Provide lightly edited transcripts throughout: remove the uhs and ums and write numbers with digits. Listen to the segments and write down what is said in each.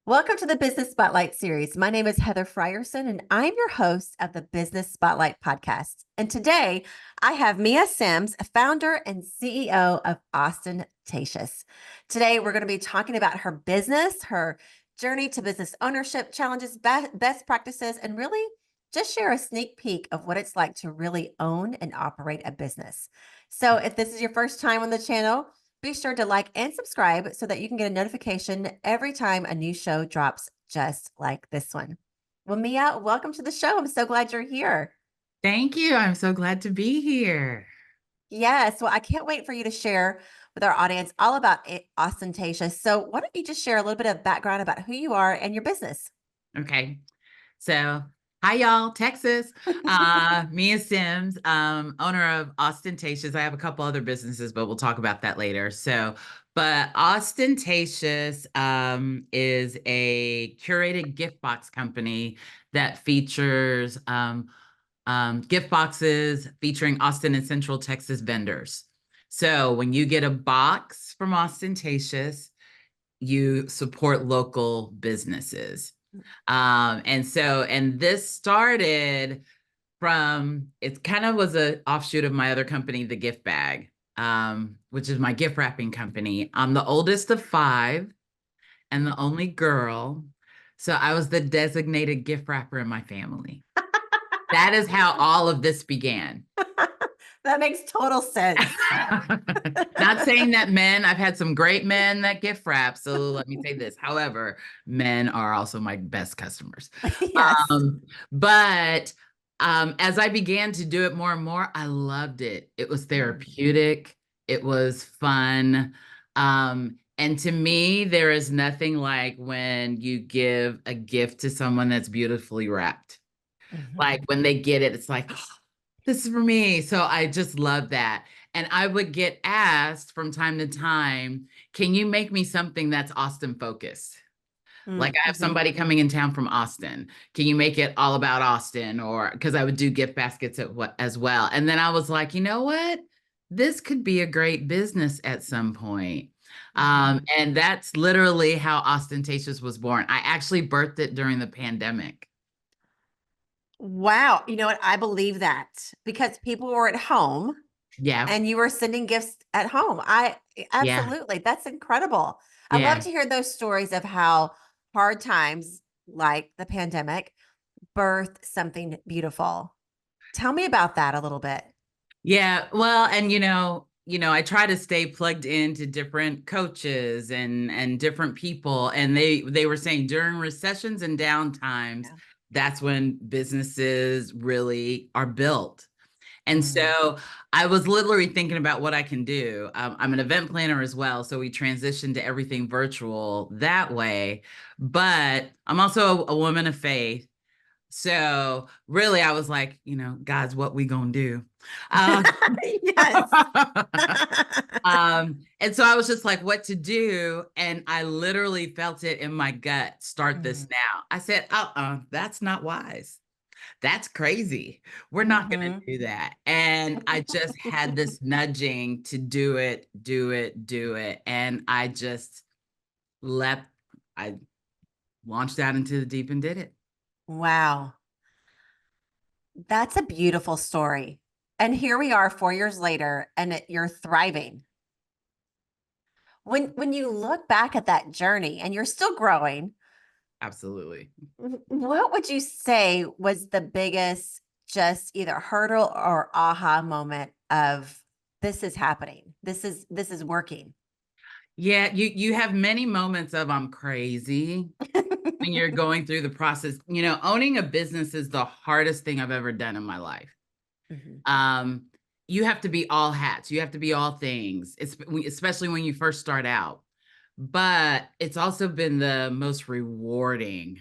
Welcome to the Business Spotlight series. My name is Heather Frierson, and I'm your host of the Business Spotlight podcast. And today I have Mia Sims, founder and CEO of Austintacious. Today we're going to be talking about her business, her journey to business ownership, challenges, best practices, and really just share a sneak peek of what it's like to really own and operate a business. So if this is your first time on the channel, be sure to like and subscribe so that you can get a notification every time a new show drops, just like this one. Well, Mia, welcome to the show. I'm so glad you're here. Thank you. I'm so glad to be here. Yes. Well, I can't wait for you to share with our audience all about Ostentatious. So, why don't you just share a little bit of background about who you are and your business? Okay. So, hi y'all, Texas. Mia Sims, owner of Ostentatious. I have a couple other businesses, but we'll talk about that later. But Ostentatious is a curated gift box company that features gift boxes featuring Austin and Central Texas vendors. So when you get a box from Ostentatious, you support local businesses. And this started from, it kind of was an offshoot of my other company, The Gift Bag, which is my gift wrapping company. I'm the oldest of five and the only girl. So I was the designated gift wrapper in my family. That is how all of this began. That makes total sense. Not saying that men, I've had some great men that gift wrap. So let me say this. However, men are also my best customers. Yes. Um, but as I began to do it more and more, I loved it. It was therapeutic. It was fun. And to me, there is nothing like when you give a gift to someone that's beautifully wrapped. Like Mhm. when they get it, it's like, oh, this is for me. So I just love that. And I would get asked from time to time, can you make me something that's Austin focused? Like I have Mhm. somebody coming in town from Austin. Can you make it all about Austin? Or because I would do gift baskets as well. And then I was like, you know what? This could be a great business at some point. Mhm. And that's literally how Ostentatious was born. I actually birthed it during the pandemic. Wow. You know what? I believe that because people were at home Yeah. and you were sending gifts at home. I Yeah. absolutely. That's incredible. I love Yeah. to hear those stories of how hard times like the pandemic birthed something beautiful. Tell me about that a little bit. Yeah, well, and I try to stay plugged into different coaches and different people, and they were saying during recessions and downtimes, Yeah. that's when businesses really are built. And Mm. so I was literally thinking about what I can do. I'm an event planner as well, so we transitioned to everything virtual that way. But I'm also a woman of faith. So really, I was like, God's what we gonna do. Um, Yes. and so I was just like, what to do? And I literally felt it in my gut, start this Mm. now. I said, that's not wise. That's crazy. We're not going to Mhm. do that. And I just had this nudging to do it, do it, do it. And I just leapt, I launched out into the deep and did it. Wow. That's a beautiful story. And here we are 4 years later, and you're thriving. When you look back at that journey and you're still growing, Absolutely. what would you say was the biggest just either hurdle or aha moment of this is happening. This is working. Yeah, you have many moments of I'm crazy when you're going through the process. Owning a business is the hardest thing I've ever done in my life. Mhm. Um, you have to be all hats, you have to be all things, especially when you first start out. But it's also been the most rewarding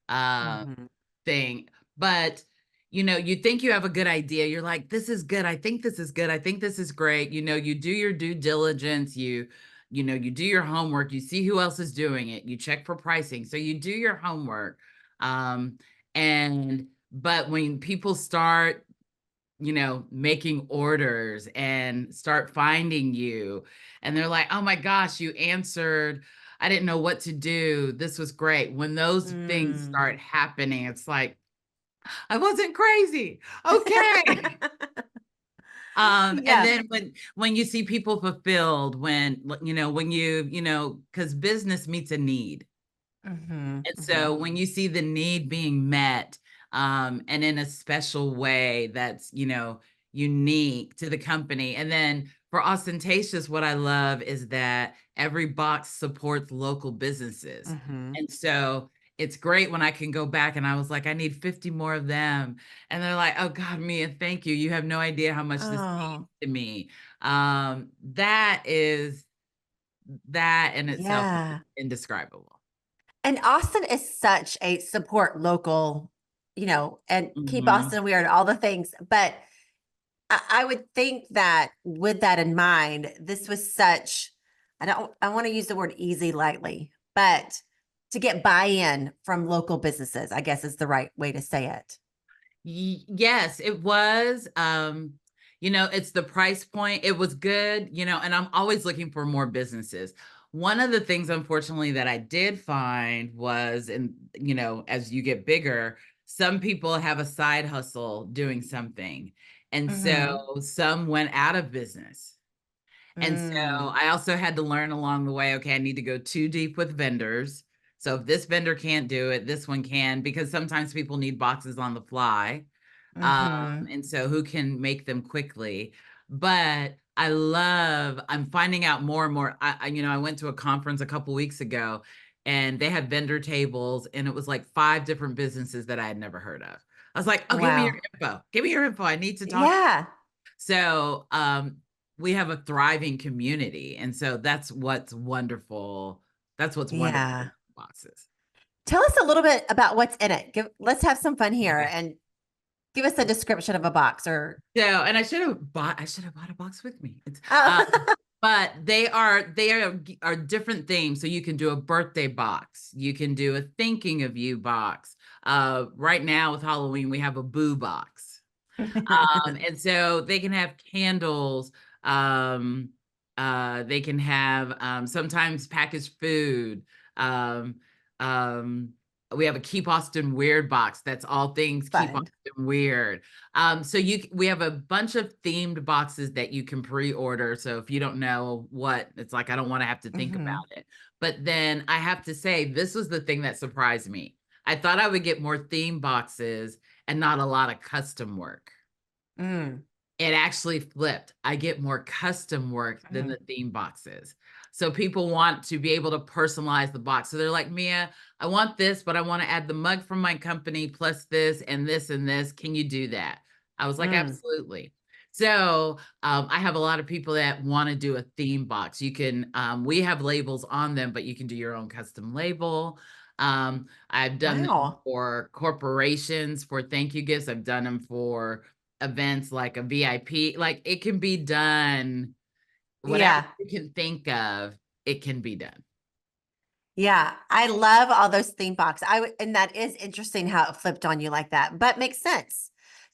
uh Mhm. thing. But you think you have a good idea. You're like, this is good. I think this is good. I think this is great. You do your due diligence. You do your homework. You see who else is doing it. You check for pricing. So you do your homework. Um, but when people start making orders and start finding you. And they're like, oh my gosh, you answered I didn't know what to do. This was great. When those things Mm. start happening, it's like, I wasn't crazy. Okay. And Yeah. then when you see people fulfilled, because business meets a need. Hmm. And Hmm. so when you see the need being met, and in a special way that's, unique to the company. And then for Ostentatious, what I love is that every box supports local businesses. Hmm. And so it's great when I can go back and I was like, I need 50 more of them. And they're like, oh God, Mia, thank you. You have no idea how much this means Oh, to me. That is that in itself is yeah. indescribable. And Austin is such a support local, and keep Mhm. Austin weird, all the things. But I would think that with that in mind, this was such, I want to use the word easy lightly, but to get buy-in from local businesses, I guess is the right way to say it. Yes, it was. It's the price point. It was good, and I'm always looking for more businesses. One of the things, unfortunately, that I did find was, as you get bigger, some people have a side hustle doing something. And so Hmm. some went out of business. And so Mm. I also had to learn along the way, okay, I need to go too deep with vendors. So if this vendor can't do it, this one can, because sometimes people need boxes on the fly. Hmm. And so who can make them quickly? But I'm finding out more and more. I went to a conference a couple weeks ago and they had vendor tables and it was like 5 different businesses that I had never heard of. I was like, oh, give me your Wow. info. Give me your info. I need to talk. Yeah. So we have a thriving community. And so that's what's wonderful. That's what's wonderful Yeah. about boxes. Tell us a little bit about what's in it. Let's have some fun here Okay. and give us a description of a box or So, and I should have bought a box with me. oh. But they are different themes. So you can do a birthday box. You can do a thinking of you box. Right now with Halloween, we have a boo box. And so they can have candles. Um, they can have sometimes packaged food. Um, um, we have a Keep Austin Weird box. That's all things Keep Fun. Austin Weird. We have a bunch of themed boxes that you can pre-order. So if you don't know what, it's like, I don't want to have to think about Hmm. it. But then I have to say, this was the thing that surprised me. I thought I would get more theme boxes and not a lot of custom work. Mm. It actually flipped. I get more custom work than Hmm. the theme boxes. So people want to be able to personalize the box. So they're like, Mia, I want this, but I want to add the mug from my company plus this and this and this. Can you do that? I was like, Mm. absolutely. So I have a lot of people that want to do a theme box. You can, we have labels on them, but you can do your own custom label. I've done them Wow. for corporations for thank you gifts. I've done them for events like a VIP. Like it can be done, whatever Yeah. you can think of, it can be done. Yeah. I love all those theme boxes. And that is interesting how it flipped on you like that, but makes sense.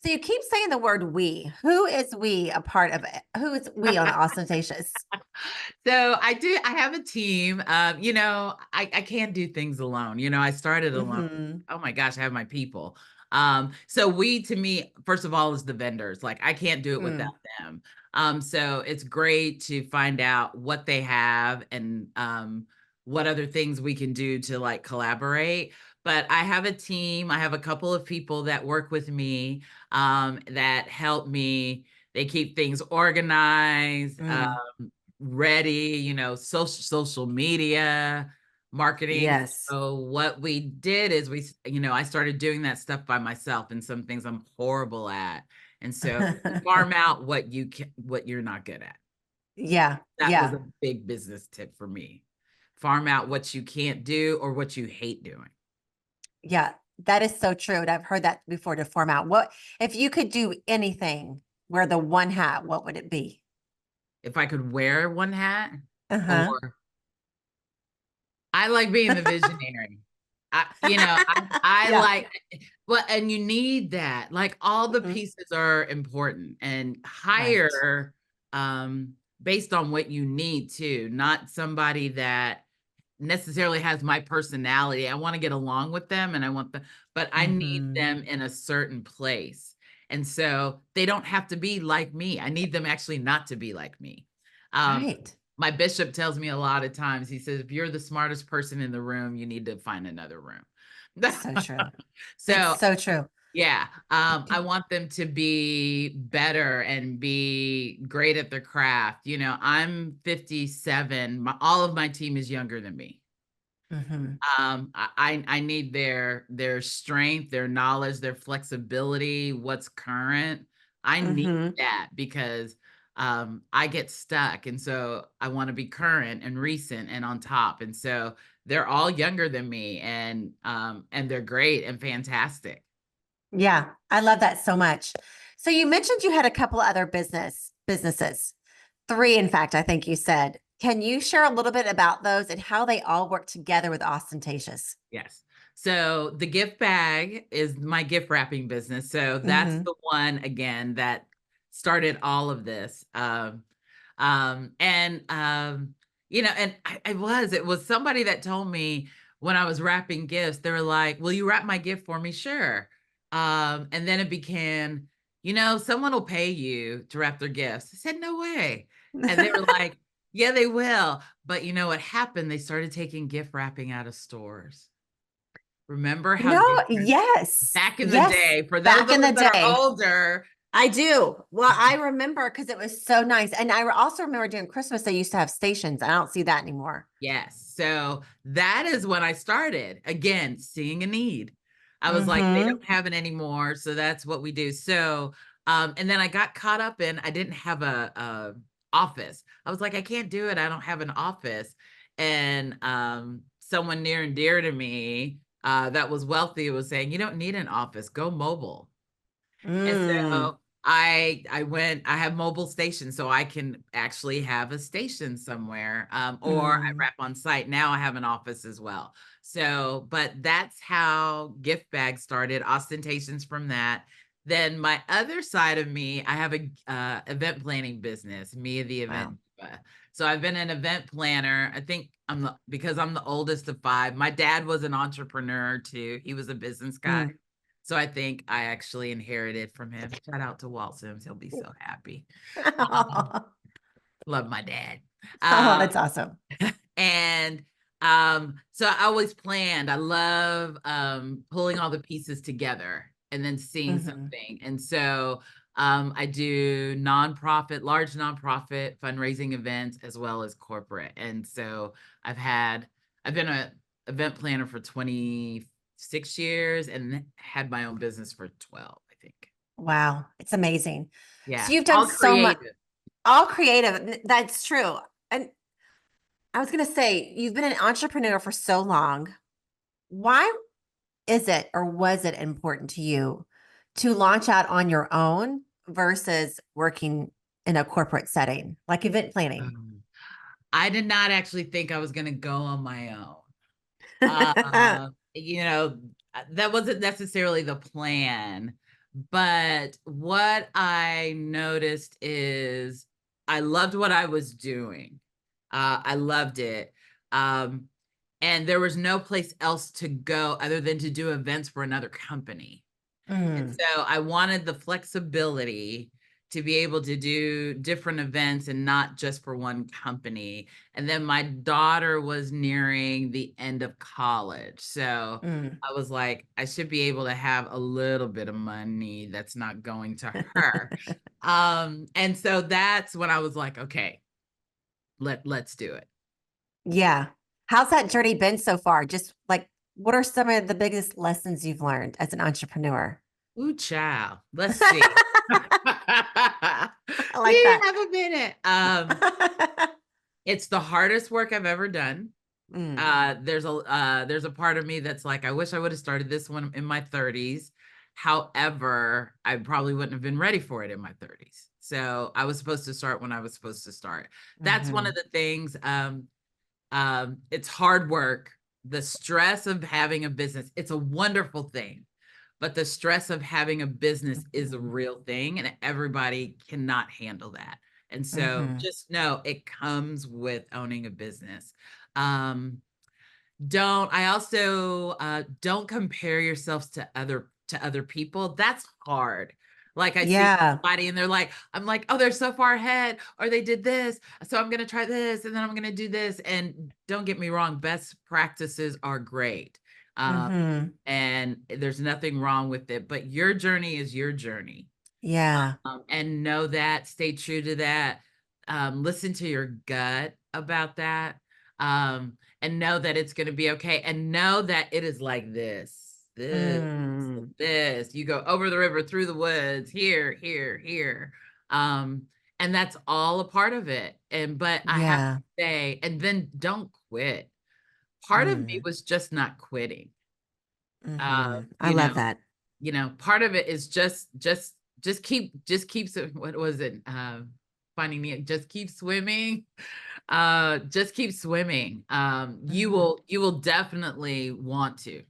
So you keep saying the word we. Who is we a part of it? Who is we on Ostentatious? So I have a team. I can't do things alone. I started alone. Hmm. Oh my gosh, I have my people. So we to me, first of all, is the vendors. Like I can't do it without Mm. them. So it's great to find out what they have and what other things we can do to like collaborate. But I have a team. I have a couple of people that work with me that help me. They keep things organized. Mm. Ready, social media, marketing. Yes. So what we did is I started doing that stuff by myself and some things I'm horrible at. And so you farm out what you're not good at. Yeah. That was Yeah. a big business tip for me. Farm out what you can't do or what you hate doing. Yeah. That is so true. And I've heard that before to form out. What if you could do anything, wear the one hat, what would it be? If I could wear one hat, Uh-huh. or I like being the visionary. I Yeah. like, well, and you need that. Like all the Mhm. pieces are important and Right. hire based on what you need too, not somebody that necessarily has my personality. I want to get along with them and I want them, but I need Mm-hmm. them in a certain place. And so they don't have to be like me. I need them actually not to be like me. Um, Right. my bishop tells me a lot of times, he says, if you're the smartest person in the room, you need to find another room. So true. It's So so true. yeah, I want them to be better and be great at their craft. You know, I'm 57. All of my team is younger than me. Mm-hmm. I need their strength, their knowledge, their flexibility, what's current. I need Mm-hmm. that because I get stuck, and so I want to be current and recent and on top. And so they're all younger than me, and they're great and fantastic. Yeah, I love that so much. So you mentioned you had a couple other businesses. Three, in fact, I think you said. Can you share a little bit about those and how they all work together with Ostentatious? Yes. So the gift bag is my gift wrapping business. So that's Mm-hmm. the one again that started all of this. And you know, and it was somebody that told me when I was wrapping gifts, they were like, "Will you wrap my gift for me?" Sure. And then it became, you know, someone will pay you to wrap their gifts. I said, "No way." And they were like, "Yeah, they will." But you know what happened? They started taking gift wrapping out of stores. Remember how No, gift yes, back in the yes. day, for those Back of in us the that are day, older. I do. Well, I remember because it was so nice. And I also remember during Christmas, they used to have stations. I don't see that anymore. Yes. So that is when I started again, seeing a need. I was like, they Mm-hmm. don't have it anymore. So that's what we do. So, and then I got caught up in, I didn't have a office. I was like, I can't do it. I don't have an office. And someone near and dear to me that was wealthy was saying, you don't need an office, go mobile. And Mm, so I have mobile stations, so I can actually have a station somewhere, or I mm. wrap on site. Now I have an office as well. So, but that's how gift bag started, ostentations from that. Then my other side of me, I have a event planning business, me the Event Wow. Diva. So I've been an event planner. I think because I'm the oldest of five. My dad was an entrepreneur too. He was a business guy. Mm. So I think I actually inherited from him. Shout out to Walt Sims. He'll be so happy. Um, Oh, love my dad. that's Um, awesome. and so I always planned. I love pulling all the pieces together and then seeing Hmm. something. And so I do large nonprofit fundraising events as well as corporate. And so I've been a event planner for 26 years and had my own business for 12, I think. Wow. It's amazing. So Yeah, you've done all so much, creative. all creative. That's true. And I was going to say, you've been an entrepreneur for so long. Why is it or was it important to you to launch out on your own versus working in a corporate setting like event planning? I did not actually think I was going to go on my own. You know, that wasn't necessarily the plan, but what I noticed is I loved what I was doing. I loved it. Um, and there was no place else to go other than to do events for another company. And Mm, so I wanted the flexibility to be able to do different events and not just for one company. And then my daughter was nearing the end of college. So mm. I was like, I should be able to have a little bit of money that's not going to her. And so that's when I was like, okay, let's do it. Yeah. How's that journey been so far? Just like, what are some of the biggest lessons you've learned as an entrepreneur? Ooh, child. Let's see. I like We that. have a minute. It's the hardest work I've ever done. Mm, There's a part of me that's like, I wish I would have started this one in my 30s. However, I probably wouldn't have been ready for it in my 30s. So I was supposed to start when I was supposed to start. That's one of hmm. the things. It's hard work. The stress of having a business, it's a wonderful thing, but the stress of having a business is a Hmm. real thing, and everybody cannot handle that. And so Hmm. just know it comes with owning a business. Um, I also don't compare yourselves to other people. That's hard. Like I see Yeah. somebody and they're like, I'm like, oh, they're so far ahead, or they did this, so I'm gonna try this, and then I'm gonna do this. And don't get me wrong, best practices are great. Um, Mm-hmm. and there's nothing wrong with it, but your journey is your journey. Yeah. And know that, stay true to that. Listen to your gut about that. And know that it's going to be okay. And know that it is like Mm. this. You go over the river, through the woods, here. Um, and that's all a part of it. But I have to Yeah. say, and then don't quit. Part of me Mm. was just not quitting. Mm-hmm. I You love know, that. part of it is just keeps it. What was it? Finding the just keep swimming. Just keep swimming. Mm-hmm. You will definitely want to.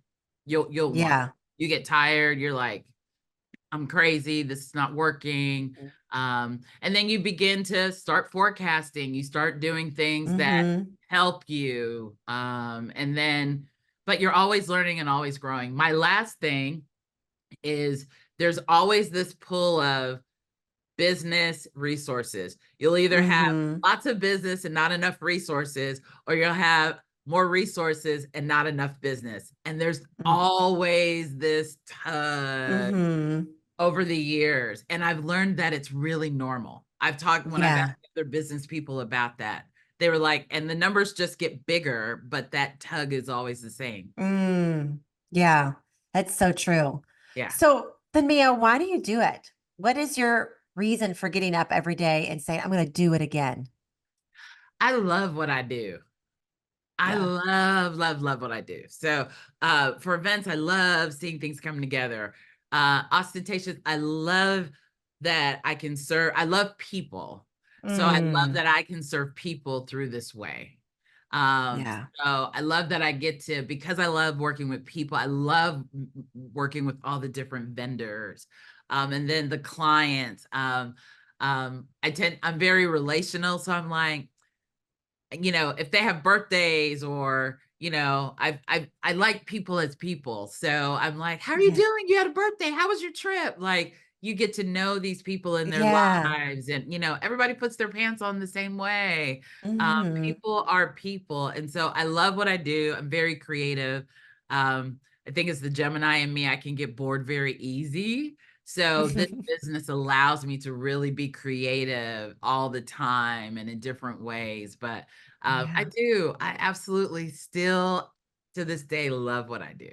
You'll want. Yeah. You get tired. You're like, I'm crazy. This is not working. And then you begin to start forecasting. You start doing things that Mm-hmm. help you. But you're always learning and always growing. My last thing is there's always this pull of business resources. You'll either have Mm-hmm. lots of business and not enough resources, or you'll have more resources and not enough business. And there's always this tug Mm-hmm. over the years. And I've learned that it's really normal. I've talked when I've asked Yeah. other business people about that. They were like, and the numbers just get bigger, but that tug is always the same. Mm. Yeah. That's so true. Yeah. So then, Mia, why do you do it? What is your reason for getting up every day and saying, I'm going to do it again? I love what I do. I Yeah. love what I do. So for events, I love seeing things come together. Ostentatious, I love that I can serve. I love people. So I love Mm. that I can serve people through this way. Um, Yeah. so I love that I get to, because I love working with people, I love working with all the different vendors. And then the clients. I'm very relational. So I'm like, if they have birthdays, or I like people as people. So I'm like, how are you Yeah. doing? You had a birthday. How was your trip? Like, you get to know these people in their Yeah. lives, and everybody puts their pants on the same way. Mm-hmm. People are people, and so I love what I do. I'm very creative. I think it's the Gemini in me. I can get bored very easy. So this business allows me to really be creative all the time and in different ways. But I Yeah. do. I absolutely still to this day love what I do.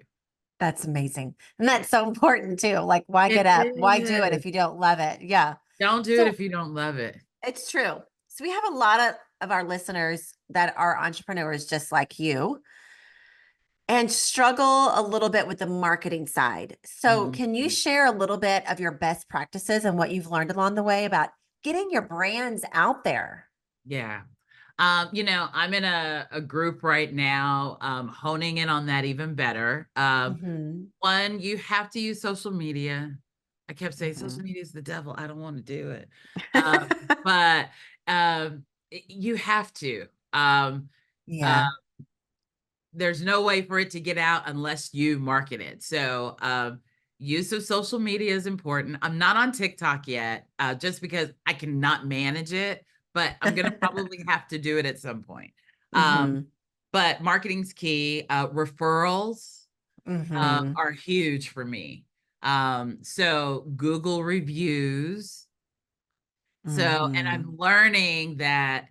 That's amazing. And that's so important too. Like, why It get up? Why do it is. if you don't love it? Yeah. Don't do it So if you don't love it. it's true. So we have a lot of our listeners that are entrepreneurs just like you and struggle a little bit with the marketing side. So can you Mhm. share a little bit of your best practices and what you've learned along the way about getting your brands out there? Yeah. I'm in a group right now, honing in on that even better. Mm-hmm. One, you have to use social media. I kept saying social Mm-hmm. media is the devil. I don't want to do it. But you have to. Uh, Yeah. there's no way for it to get out unless you market it. So use of social media is important. I'm not on TikTok yet, just because I cannot manage it, but I'm going to probably have to do it at some point. Um, Mm-hmm. but marketing's key. Referrals Mm-hmm. are huge for me. So Google reviews. So, and Mm-hmm. I'm learning that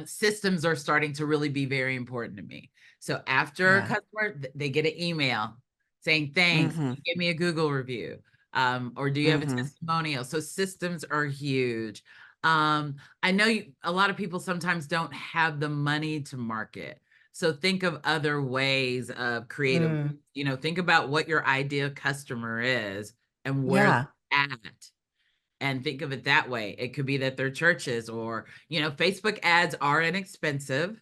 systems are starting to really be very important to me. So after a Yeah. customer, they get an email saying, thanks, Mm-hmm. give me a Google review. Or do you have a Mm-hmm. testimonial? So systems are huge. I know a lot of people sometimes don't have the money to market. So think of other ways of creative, Mm. think about what your ideal customer is and where Yeah. they're at, and think of it that way. It could be that they're churches, or Facebook ads are inexpensive,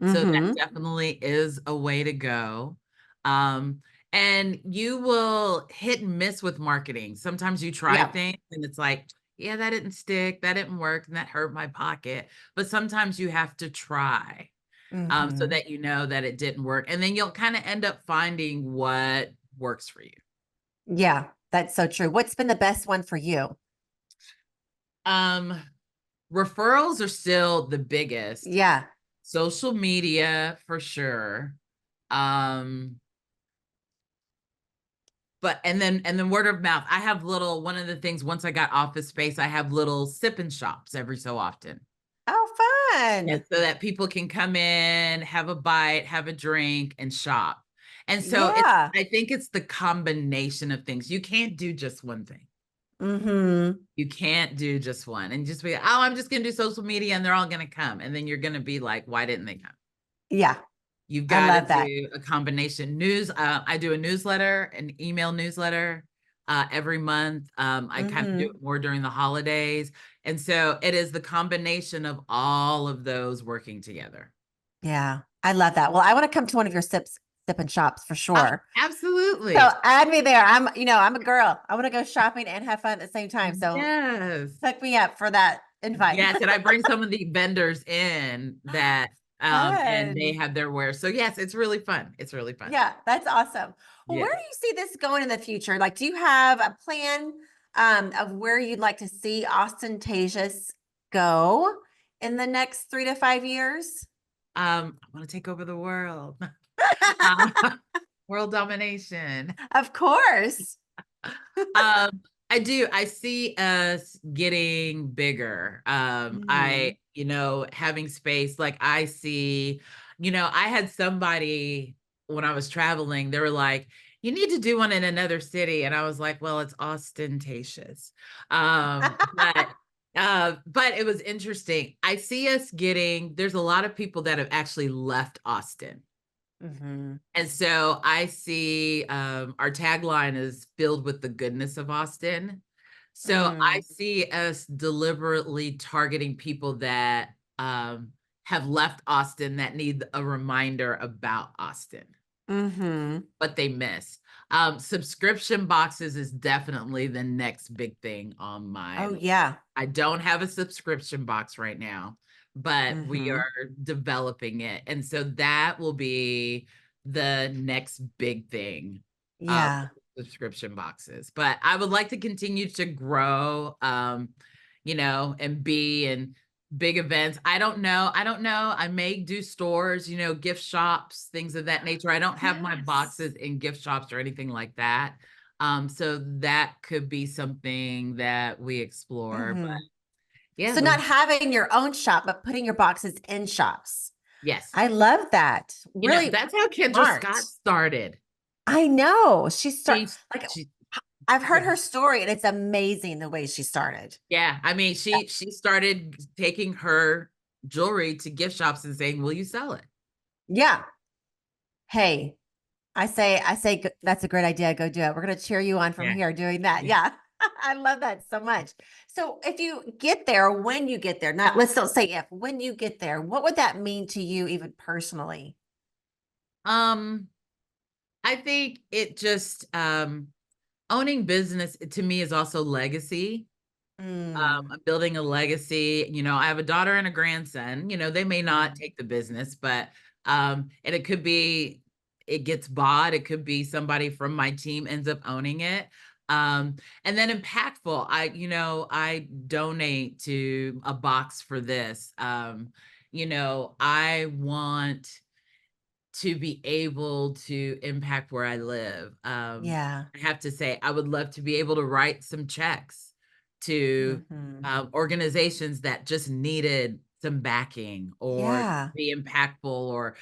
so that Mm-hmm. definitely is a way to go. um and you will hit and miss with marketing. Sometimes you try Yeah. things and it's like, yeah, that didn't stick, that didn't work, and that hurt my pocket. But sometimes you have to try. so Mm-hmm. that you know that it didn't work. And then you'll kind of end up finding what works for you. Yeah, that's so true. What's been the best one for you? Um, Referrals are still the biggest. Yeah. Social media for sure. Um, but and then word of mouth. I have one of the things once I got office space, I have little sip and shops every so often. Oh, Yeah, fun. so that people can come in, have a bite, have a drink, and shop. And so Yeah. I think it's the combination of things. You can't do just one thing. Mm-hmm. You can't do just one and just be, oh, I'm just gonna do social media and they're all gonna come. And then you're gonna be like, why didn't they come? Yeah, You've I got to love that. do a combination news. I do a newsletter, an email newsletter every month. I kind of do Mm-hmm. it more during the holidays. And so it is the combination of all of those working together. Yeah, I love that. Well, I want to come to one of your sip and shops for sure. So Absolutely. add me there. I'm a girl. I want to go shopping and have fun at the same time. So Yes. hook me up for that invite. Yes. And I bring some of the vendors in that, and they Fun. have their wares. So yes, it's really fun. It's really fun. Yeah, that's awesome. Well, where Yes. do you see this going in the future? Like, do you have a plan of where you'd like to see Ostentatious go in the next 3 to 5 years? I want to take over the world. Uh, world domination. Of course. I do. I see us getting bigger. Hmm. Having space. Like I see, I had somebody when I was traveling, they were like, you need to do one in another city. And I was like, well, it's ostentatious. But it was interesting. I see us there's a lot of people that have actually left Austin. Hmm. And so I see our tagline is filled with the goodness of Austin. So I Mm. see us deliberately targeting people that have left Austin that need a reminder about Austin, Hmm. what they missed. Subscription boxes is definitely the next big thing on my Oh list. yeah. I don't have a subscription box right now, but we Hmm. are developing it. And so that will be the next big thing, Yeah. subscription boxes. But I would like to continue to grow, and be in big events. I don't know. I may do stores, gift shops, things of that nature. I don't have my Yes. boxes in gift shops or anything like that. So that could be something that we explore. But Hmm. yeah, So not having your own shop, but putting your boxes in shops. yes. I love that. Really That's how Kendra smart. Scott started. I know. Like She I've heard yeah. her story and it's amazing the way she started. Yeah. I mean, she started taking her jewelry to gift shops and saying, will you sell it? Yeah. Hey, that's a great idea. Go do it. We're going to cheer you on from Yeah. here doing that. Yeah. I love that so much. So if you get there, when you get there, not let's don't say if, when you get there, what would that mean to you even personally? Um, I think it just owning business to me is also legacy. Mm, I'm building a legacy. I have a daughter and a grandson. They may not mm, take the business, but and it could be it gets bought. It could be somebody from my team ends up owning it. And then impactful. I donate to a box for this. I want to be able to impact where I live. yeah. I have to say, I would love to be able to write some checks to Hmm. organizations that just needed some backing or Yeah. be impactful or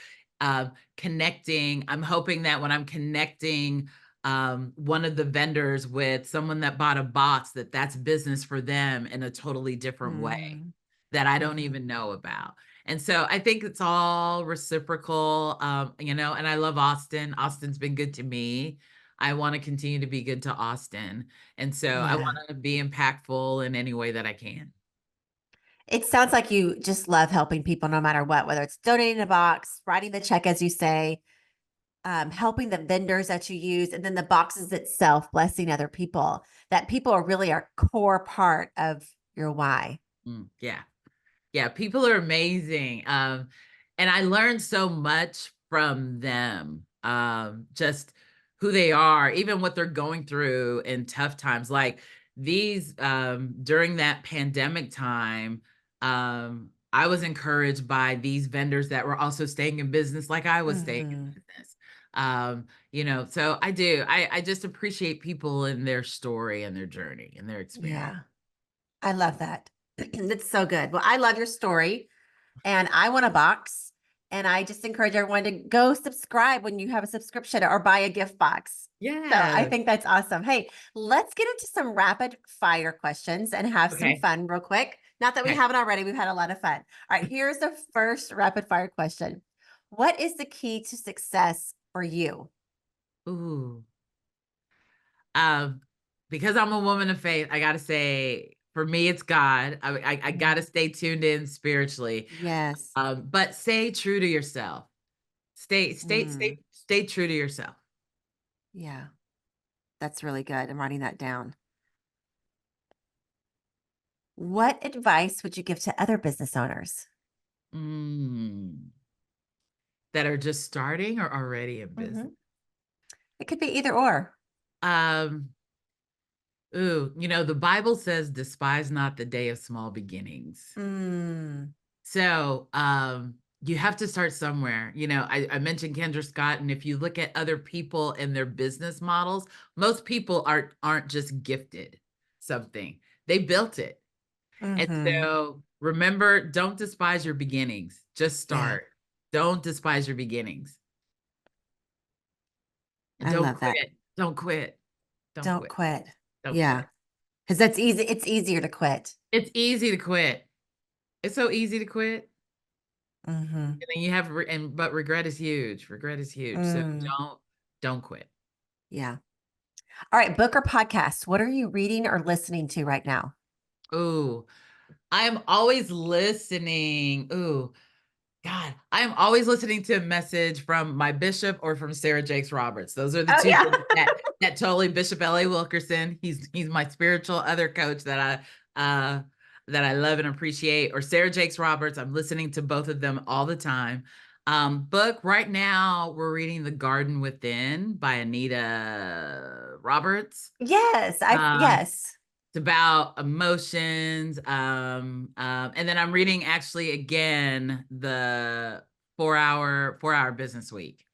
connecting. I'm hoping that when I'm connecting one of the vendors with someone that bought a box, that's business for them in a totally different way Hmm. that I don't Hmm. even know about. And so I think it's all reciprocal, and I love Austin. Austin's been good to me. I want to continue to be good to Austin. And so I Yeah. want to be impactful in any way that I can. It sounds like you just love helping people no matter what, whether it's donating a box, writing the check, as you say, helping the vendors that you use, and then the boxes itself, blessing other people, that people are really a core part of your why. Yeah. Yeah. People are amazing. and I learned so much from them, just who they are, even what they're going through in tough times. Like these, during that pandemic time, I was encouraged by these vendors that were also staying in business like I was staying in Mhm. business. So I just appreciate people and their story and their journey and their experience. Yeah. I love that. That's so good. Well, I love your story and I want a box. And I just encourage everyone to go subscribe when you have a subscription or buy a gift box. So I Yeah. think that's awesome. Hey, let's get into some rapid fire questions and have some Okay. fun real quick. Not that we Okay. haven't already, we've had a lot of fun. All right, here's the first rapid fire question. What is the key to success for you? Ooh. Um, because I'm a woman of faith, I gotta say, for me, it's God. I gotta Mhm. stay tuned in spiritually. Yes. But stay true to yourself. Mm, Stay true to yourself. yeah, that's really good. I'm writing that down. What advice would you give to other business owners? Mm. That are just starting or already in business. Mhm. It could be either or. Um, the Bible says, despise not the day of small beginnings. Mm, So, you have to start somewhere. I mentioned Kendra Scott, and if you look at other people and their business models, most people aren't just gifted something. They built it. And mhm. so remember, don't despise your beginnings. Just Yeah, start. Don't despise your beginnings. And I don't love that. quit. Don't quit. Don't Don't quit. quit. Don't Yeah, quit. because that's easy. It's easier to quit. It's easy to quit. It's so easy to quit. Mhm. And then you have but regret is huge. Regret is huge. So Mm, don't quit. yeah. All right, book or podcast. What are you reading or listening to right now? Ooh, I am always listening. Ooh, God, I am always listening to a message from my bishop or from Sarah Jakes Roberts. Those are the Oh two yeah. things that totally Bishop L.A. Wilkerson. He's my spiritual other coach that I love and appreciate. Or Sarah Jakes Roberts. I'm listening to both of them all the time. Book right now, we're reading The Garden Within by Anita Roberts. Yes, I Uh, yes. it's about emotions. And then I'm reading actually again the 4 Hour Business Week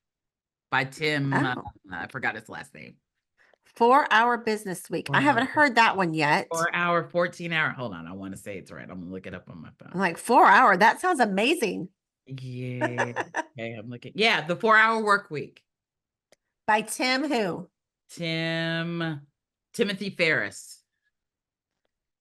by Tim. Oh, I forgot his last name. 4 Hour Business Week. I 4 Hour, haven't heard that one yet. 4 Hour, 14 hour. Hold on, I want to say it's right. I'm gonna look it up on my I'm phone. like 4 hour. That sounds amazing. Yeah. Okay, I'm looking. Yeah, the 4 Hour Work Week. By Tim who? Tim Timothy Ferris.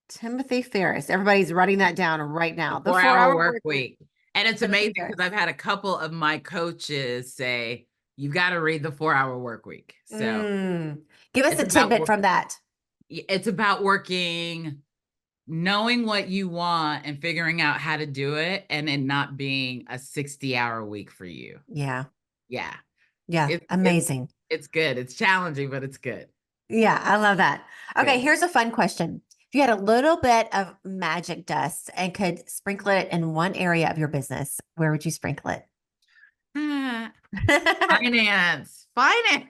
Timothy Ferris. Everybody's writing that down right The now. The four four hour hour work work week. week. And it's Timothy amazing Ferris. because I've had a couple of my coaches say, you've got to read the 4 Hour Work Week. So Mm. Give us it's a about tidbit from that. working, knowing what you want and figuring out how to do it, and it not being a 60-hour week for you. Yeah. Yeah. Yeah. It's it's Amazing. it's good. It's challenging, but it's good. Yeah. I love that. Okay. Good. Here's a fun question. If you had a little bit of magic dust and could sprinkle it in one area of your business, where would you sprinkle it? Ah, finance. Finance.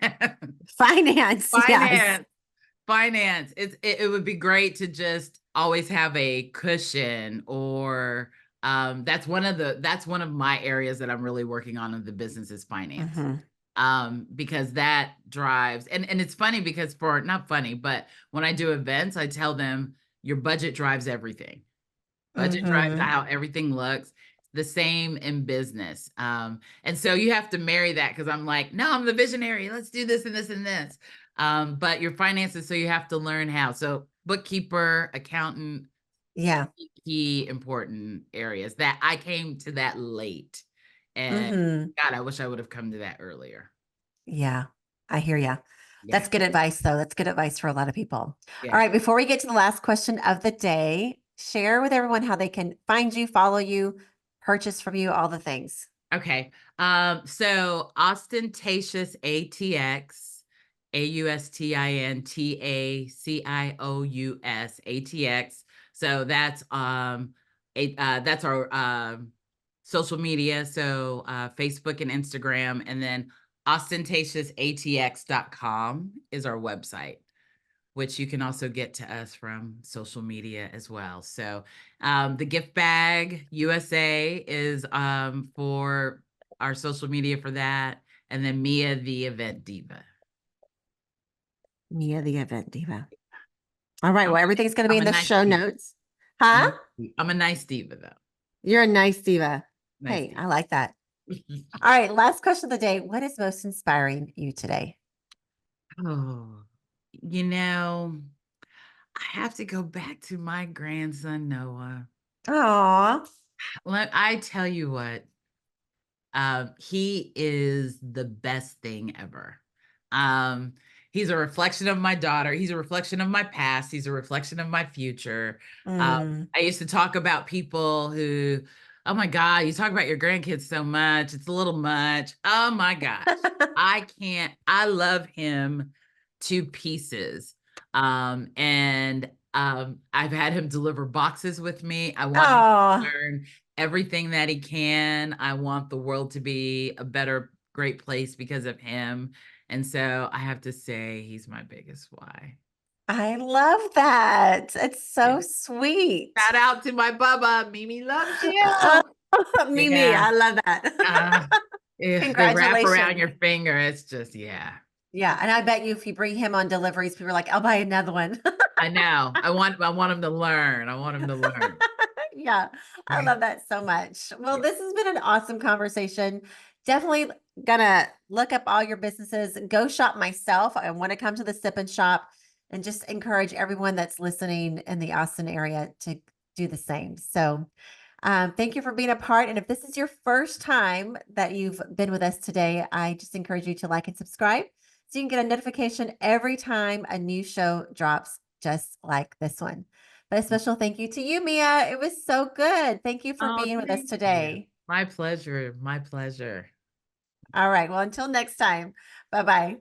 Yes. Finance. Finance. It would be great to just always have a cushion, or that's one of my areas that I'm really working on in the business is finance. Hmm. Because that drives, and it's funny because for not funny, but when I do events, I tell them your budget drives everything. Budget drives Hmm. how everything looks. The same in business. And so you have to marry that, because I'm like, no, I'm the visionary. Let's do this and this and this. But your finances, so you have to learn how. So bookkeeper, accountant, Yeah. key important areas that I came to that late. And Hmm. God, I wish I would have come to that earlier. Yeah. I hear ya. Yeah. That's good advice, though. That's good advice for a lot of people. All Yeah. right. Before we get to the last question of the day, share with everyone how they can find you, follow you, purchase from you, all the things. Okay. So Ostentatious, ATX, AUSTINTACIOUS, ATX. So that's our social media. So Facebook and Instagram, and then austentatiousatx.com is our website, which you can also get to us from social media as well. So the gift bag USA is for our social media for that. And then Mia, the Event Diva. Mia, the Event Diva. All right. I'm, Well, everything's going to be I'm in a the nice show diva. notes. Huh? I'm a nice diva, though. You're a nice diva. Nice Hey, diva. I like that. All right. Last question of the day. What is most inspiring you today? Oh, I have to go back to my grandson, Noah. Aw. I tell you what, he is the best thing ever. Um, he's a reflection of my daughter. He's a reflection of my past. He's a reflection of my future. Mm. I used to talk about people who, oh my God, you talk about your grandkids so much. It's a little much. Oh my gosh. I love him to pieces. I've had him deliver boxes with me. I want him to Oh, learn everything that he can. I want the world to be a better, great place because of him. And so I have to say he's my biggest why. I love that. It's Yeah. so sweet. Shout out to my Bubba. Mimi loves Oh, you. Mimi, Yeah. I love that. Uh, the wrap around Congratulations. your finger. It's just, yeah. Yeah, and I bet you if you bring him on deliveries, people are like, I'll buy another one. I know. I want him to learn. I want him to learn. Yeah, I love that so much. Well, Yeah. this has been an awesome conversation. Definitely gonna look up all your businesses, go shop myself. I want to come to the Sip and Shop and just encourage everyone that's listening in the Austin area to do the same. So, thank you for being a part. And if this is your first time that you've been with us today, I just encourage you to like and subscribe so you can get a notification every time a new show drops, just like this one. But a special thank you to you, Mia. It was so good. Thank you for Oh, being with us thank you. today. My pleasure. My pleasure. All right. Well, until next time, bye bye.